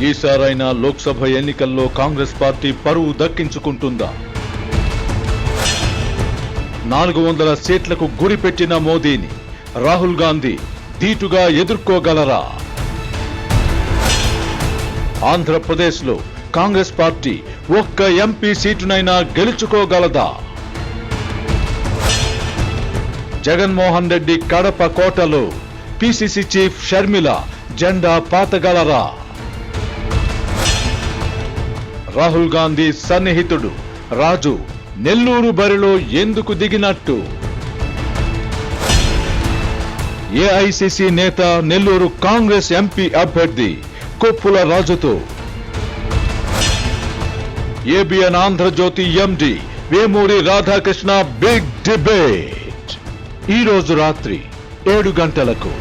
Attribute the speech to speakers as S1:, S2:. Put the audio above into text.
S1: ఈసారైనా లోక్సభ ఎన్నికల్లో కాంగ్రెస్ పార్టీ పరువు దక్కించుకుంటుందా? 400 సీట్లకు గురిపెట్టిన మోదీని రాహుల్ గాంధీ ధీటుగా ఎదుర్కోగలరా? ఆంధ్రప్రదేశ్లో కాంగ్రెస్ పార్టీ ఒక్క ఎంపీ సీటునైనా గెలుచుకోగలదా? జగన్మోహన్ రెడ్డి కడప కోటలో పిసిసి చీఫ్ షర్మిల జెండా పాతగలరా? రాహుల్ గాంధీ సన్నిహితుడు రాజు నెల్లూరు బరిలో ఎందుకు దిగినట్టు? ఏఐసిసి నేత నెల్లూరు కాంగ్రెస్ ఎంపీ అభ్యర్థి కొప్పుల రాజుతో ఏబిఎన్ ఆంధ్రజ్యోతి ఎండి వేమూరి రాధాకృష్ణ బిగ్ డిబేట్ ఈ రోజు రాత్రి 7 గంటలకు.